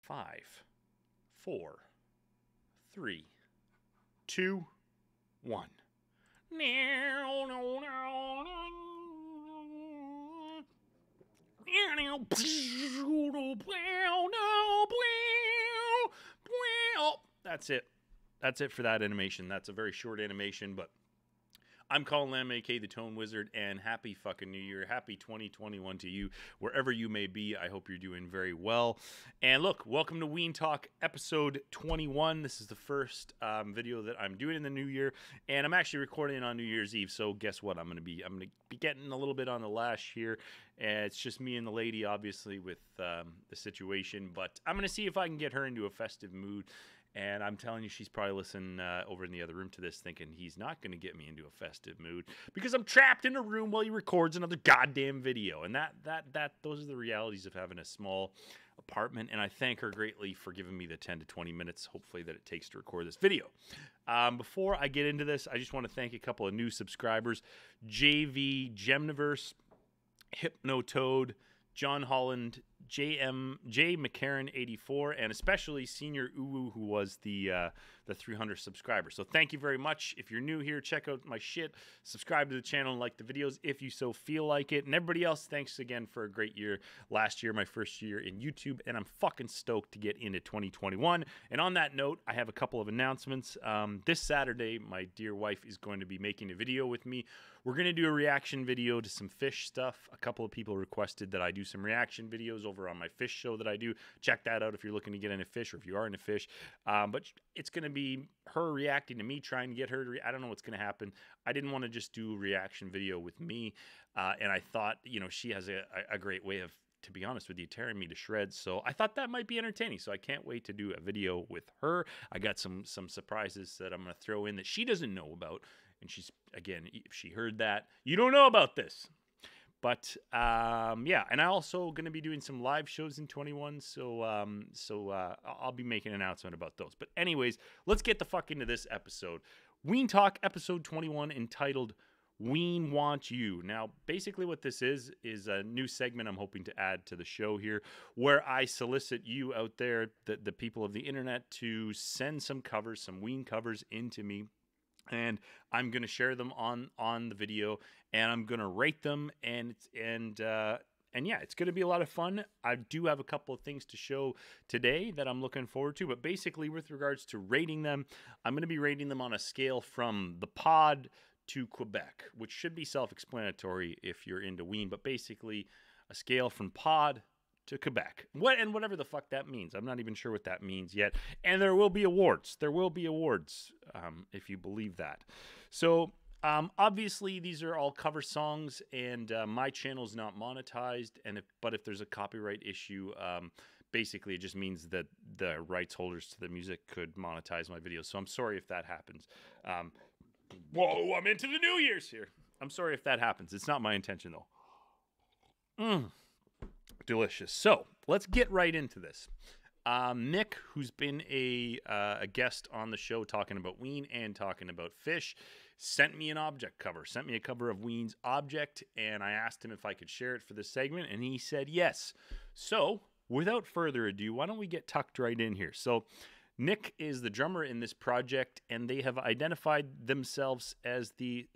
5, 4, 3, 2, 1. Oh, that's it. That's it for that animation. That's a very short animation, but I'm Colin Lamb, aka the Tone Wizard, and happy fucking New Year. Happy 2021 to you, wherever you may be. I hope you're doing very well. And look, welcome to Ween Talk, episode 21. This is the first video that I'm doing in the new year, and I'm actually recording on New Year's Eve. So guess what? I'm gonna be getting a little bit on the lash here. It's just me and the lady, obviously, with the situation, but I'm gonna see if I can get her into a festive mood. And I'm telling you, she's probably listening over in the other room to this thinking he's not going to get me into a festive mood because I'm trapped in a room while he records another goddamn video. And those are the realities of having a small apartment. And I thank her greatly for giving me the 10 to 20 minutes, hopefully, that it takes to record this video. Before I get into this, I just want to thank a couple of new subscribers. JV Gemniverse, Hypnotoad, John Holland, J McCarran 84, and especially Senior Uwu, who was the 300 subscriber. So thank you very much. If you're new here, check out my shit, subscribe to the channel, and like the videos if you so feel like it. And everybody else, thanks again for a great year. Last year, my first year in YouTube, and I'm fucking stoked to get into 2021. And on that note, I have a couple of announcements. This Saturday, my dear wife is going to be making a video with me. We're going to do a reaction video to some fish stuff. A couple of people requested that I do some reaction videos over on my fish show that I do. Check that out if you're looking to get into fish or if you are into fish. But it's going to be her reacting to me, trying to get her to I don't know what's going to happen. I didn't want to just do a reaction video with me. And I thought, you know, she has a great way of, to be honest with you, tearing me to shreds. So I thought that might be entertaining. So I can't wait to do a video with her. I got some surprises that I'm going to throw in that she doesn't know about. And she's, again, if she heard that, you don't know about this. But, yeah, and I'm also going to be doing some live shows in 21, so I'll be making an announcement about those. But anyways, let's get the fuck into this episode. Ween Talk, episode 21, entitled Ween Want You. Now, basically what this is a new segment I'm hoping to add to the show here, where I solicit you out there, the people of the internet, to send some covers, some Ween covers into me. And I'm going to share them on the video, and I'm going to rate them, and yeah, it's going to be a lot of fun. I do have a couple of things to show today that I'm looking forward to, but basically with regards to rating them, I'm going to be rating them on a scale from the pod to Quebec, which should be self-explanatory if you're into Ween, but basically a scale from pod to Quebec. Whatever the fuck that means. I'm not even sure what that means yet. And there will be awards. There will be awards, if you believe that. So, obviously, these are all cover songs, and my channel is not monetized. But if there's a copyright issue, basically it just means that the rights holders to the music could monetize my videos. So I'm sorry if that happens. Whoa, I'm into the New Year's here. I'm sorry if that happens. It's not my intention, though. Delicious. So let's get right into this. Nick, who's been a guest on the show talking about Ween and talking about fish, sent me an object cover, sent me a cover of Ween's Object, and I asked him if I could share it for this segment, and he said yes. So without further ado, why don't we get tucked right in here? So Nick is the drummer in this project, and they have identified themselves as the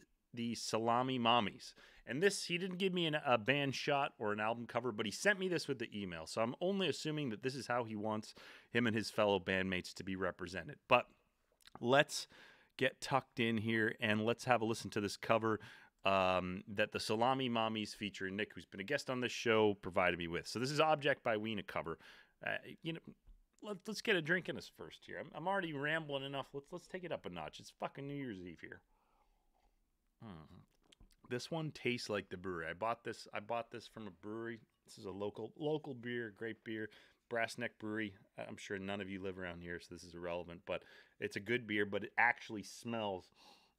Salami Mommies. And this, he didn't give me a band shot or an album cover, but he sent me this with the email. So I'm only assuming that this is how he wants him and his fellow bandmates to be represented. But let's get tucked in here and let's have a listen to this cover that the Salami Mommies featuring Nick, who's been a guest on this show, provided me with. So this is Object by Ween, a cover. You know, let's get a drink in us first here. I'm already rambling enough. Let's take it up a notch. It's fucking New Year's Eve here. This one tastes like the brewery. I bought this from a brewery. This is a local beer, great beer, Brass Neck Brewery. I'm sure none of you live around here, so this is irrelevant, but it's a good beer, but it actually smells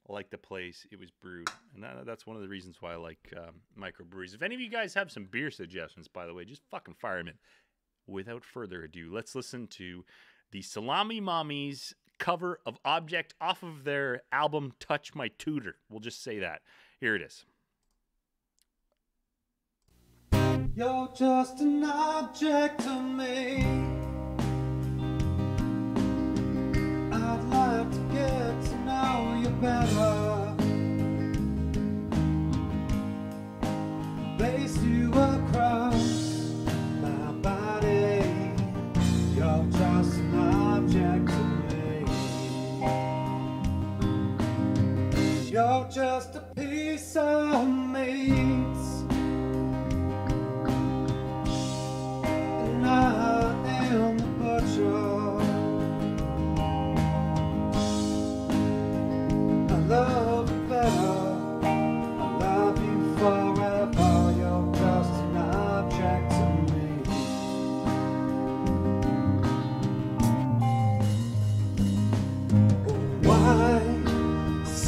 like the place it was brewed. And that's one of the reasons why I like microbreweries. If any of you guys have some beer suggestions, by the way, just fucking fire them in. Without further ado, let's listen to the Salami Mommies cover of Object off of their album Touch My Tutor. We'll just say that. Here it is. You're just an object to me.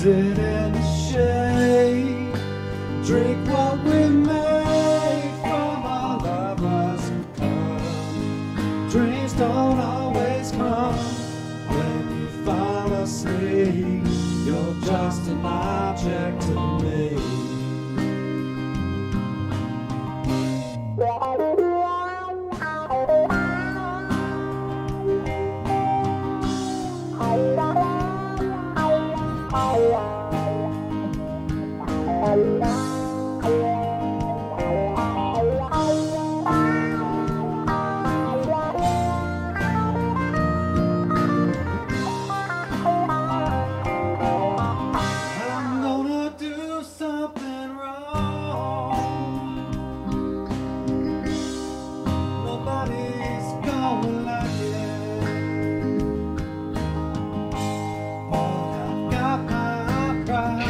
Sit in the shade, drink what we made from our lovers who come. Dreams don't always come when you fall asleep. You're just an object to me. I'm gonna do something wrong. Nobody's gonna like it. But I've got my pride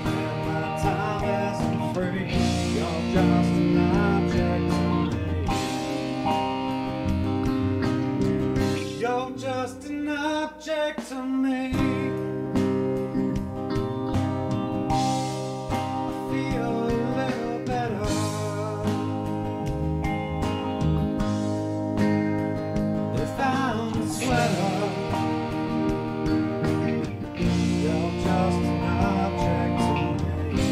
and my time isn't free. You're just an object to me. You're just an object to me. Feel a little better. They found the sweater. You're just an object to me.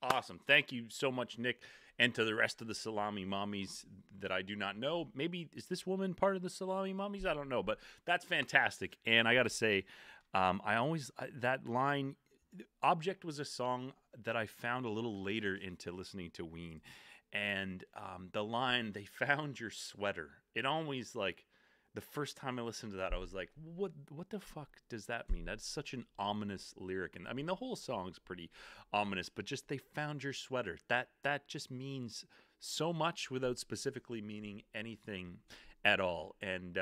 Awesome. Thank you so much, Nick, and to the rest of the Salami Mommies that I do not know. Maybe is this woman part of the Salami Mommies? I don't know, but that's fantastic. And I got to say, that line, Object was a song that I found a little later into listening to Ween. And the line, they found your sweater. It always like, the first time I listened to that, I was like, what the fuck does that mean? That's such an ominous lyric. And I mean, the whole song's pretty ominous, but just they found your sweater. That just means so much without specifically meaning anything at all. And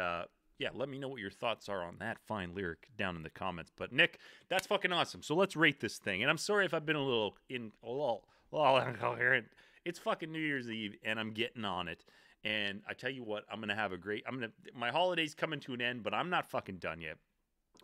yeah, let me know what your thoughts are on that fine lyric down in the comments. But Nick, that's fucking awesome. So let's rate this thing. And I'm sorry if I've been a little incoherent. It's fucking New Year's Eve and I'm getting on it. And I tell you what, my holiday's coming to an end, but I'm not fucking done yet.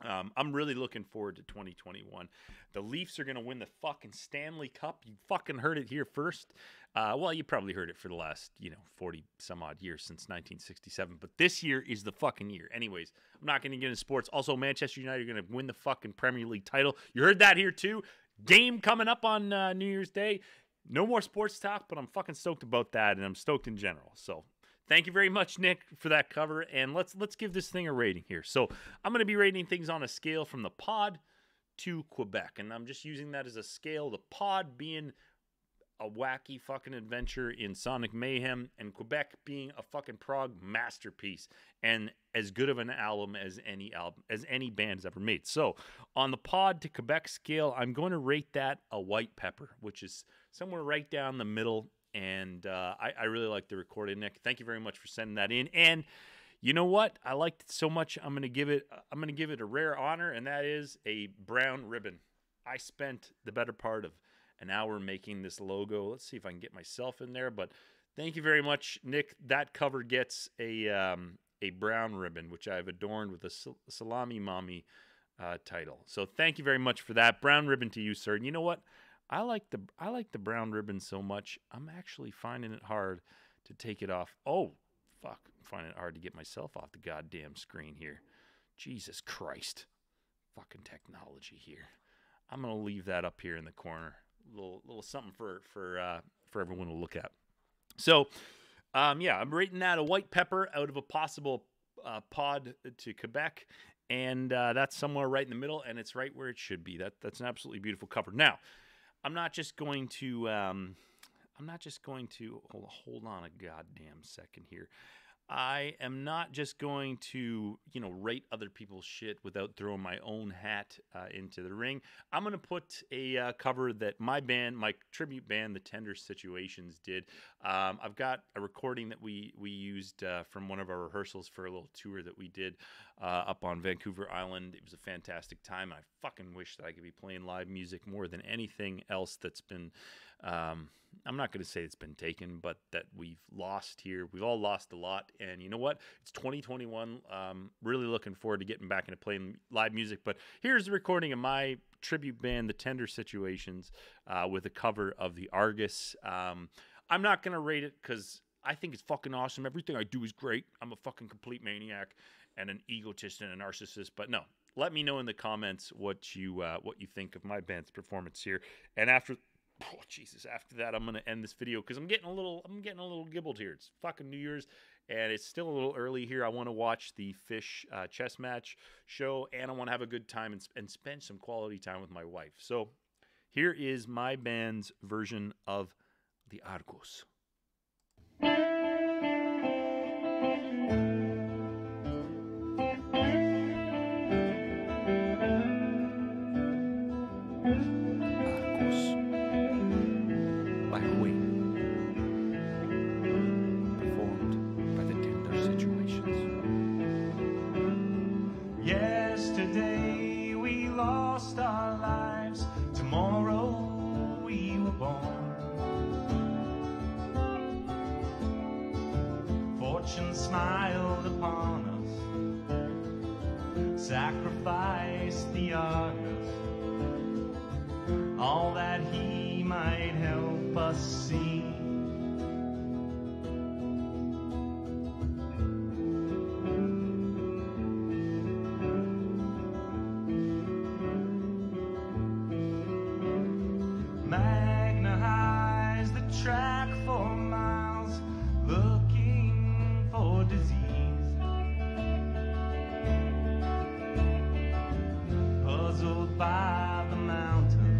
I'm really looking forward to 2021. The Leafs are going to win the fucking Stanley Cup. You fucking heard it here first. Well, you probably heard it for the last, 40 some odd years since 1967. But this year is the fucking year. Anyways, I'm not going to get into sports. Also, Manchester United are going to win the fucking Premier League title. You heard that here too. Game coming up on New Year's Day. No more sports talk, but I'm fucking stoked about that, and I'm stoked in general. So thank you very much, Nick, for that cover, and let's give this thing a rating here. So I'm going to be rating things on a scale from the pod to Quebec, and I'm just using that as a scale, the pod being a wacky fucking adventure in Sonic Mayhem, and Quebec being a fucking prog masterpiece and as good of an album as any band's ever made. So on the pod to Quebec scale, I'm going to rate that a white pepper, which is somewhere right down the middle. And I really like the recording, Nick. Thank you very much for sending that in. And you know what? I liked it so much. I'm gonna give it a rare honor, and that is a brown ribbon. I spent the better part of an hour making this logo. Let's see if I can get myself in there. But thank you very much, Nick. That cover gets a brown ribbon, which I've adorned with a Salami Mommy title. So thank you very much for that brown ribbon to you, sir. And you know what? I like the brown ribbon so much. I'm actually finding it hard to take it off. Oh, fuck! I'm finding it hard to get myself off the goddamn screen here. Jesus Christ! Fucking technology here. I'm gonna leave that up here in the corner. Little something for everyone to look at. So, yeah, I'm rating that a white pepper out of a possible pod to Quebec, and that's somewhere right in the middle, and it's right where it should be. That's an absolutely beautiful cover. Now, I'm not just going to hold on a goddamn second here. I am not just going to, rate other people's shit without throwing my own hat into the ring. I'm going to put a cover that my tribute band, The Tender Situations, did. I've got a recording that we used from one of our rehearsals for a little tour that we did up on Vancouver Island. It was a fantastic time. I fucking wish that I could be playing live music more than anything else that's been, I'm not going to say it's been taken, but that we've lost here. We've all lost a lot. And you know what? It's 2021. Really looking forward to getting back into playing live music. But here's the recording of my tribute band, The Tender Situations, with a cover of the Argus. I'm not going to rate it because I think it's fucking awesome. Everything I do is great. I'm a fucking complete maniac and an egotist and a narcissist. But no, let me know in the comments what you think of my band's performance here. And after that, I'm gonna end this video because I'm getting a little gibbled here. It's fucking New Year's, and it's still a little early here. I want to watch the Fish chess match show, and I want to have a good time and spend some quality time with my wife. So here is my band's version of the Argos. Yesterday we lost our lives, tomorrow we were born. Fortune smiled upon us, sacrificed the Argus, all that he might help us see. Magnetize the track for miles, looking for disease. Puzzled by the mountain,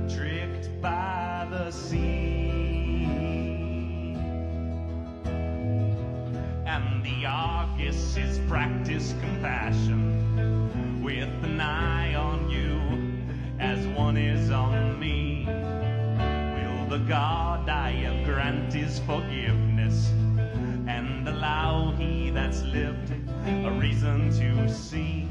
tricked by the sea. And the Argus is practice compassion with an eye on you as one is on me. Will the God I have grant his forgiveness and allow he that's lived a reason to see?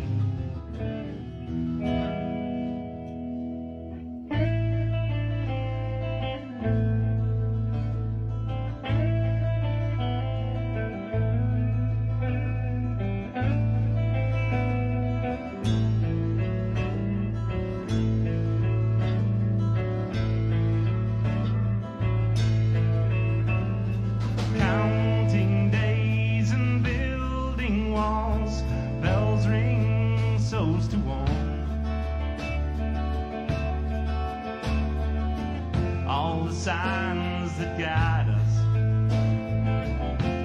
Signs that guide us,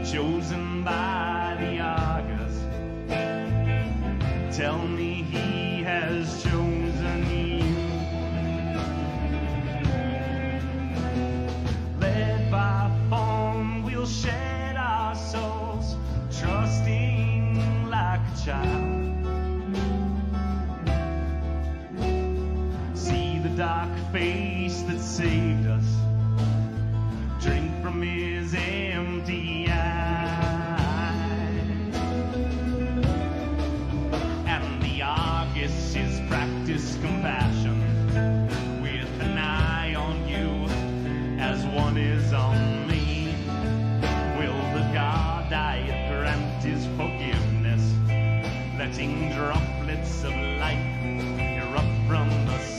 chosen by the Argus, tell me he has chosen you. Led by form, we'll shed our souls, trusting like a child. See the dark face that saved us, drink from his empty eyes. And the Argus is practice compassion with an eye on you as one is on me. Will the God I grant his forgiveness, letting droplets of light erupt from the sea?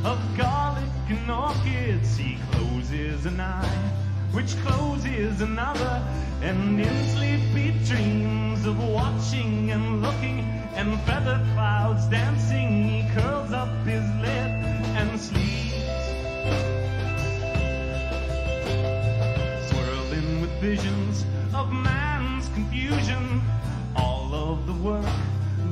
Of garlic and orchids, he closes an eye, which closes another, and in sleepy dreams of watching and looking, and feather clouds dancing, he curls up his lip and sleeps. visions of man's confusion. All of the work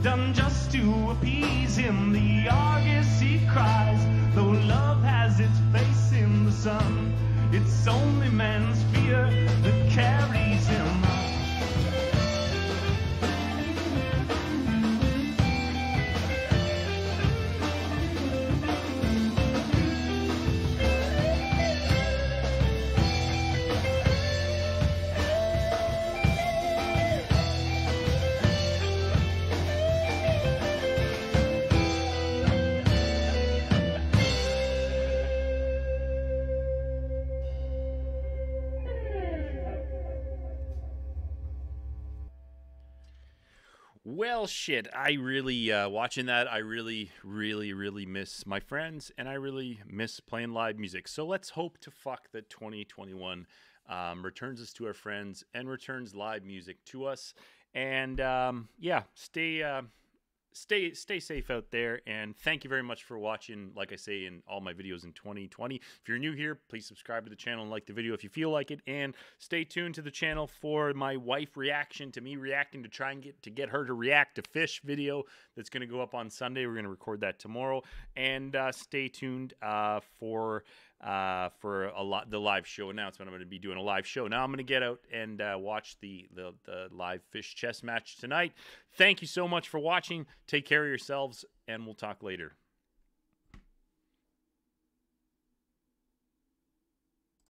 done just to appease him. The Argus he cries, though love has its face in the sun. It's only man's fear that carries him. Well, shit, I really, watching that, I really miss my friends, and I really miss playing live music. So let's hope to fuck that 2021 returns us to our friends and returns live music to us. And yeah, stay safe out there, and thank you very much for watching, like I say in all my videos in 2020. If you're new here, please subscribe to the channel and like the video if you feel like it, and stay tuned to the channel for my wife reaction to me reacting to try and get her to react to Fish video that's going to go up on Sunday. We're going to record that tomorrow, and stay tuned for the live show announcement. I'm going to be doing a live show. Now I'm going to get out and watch the live Fish chess match tonight. Thank you so much for watching. Take care of yourselves, and we'll talk later.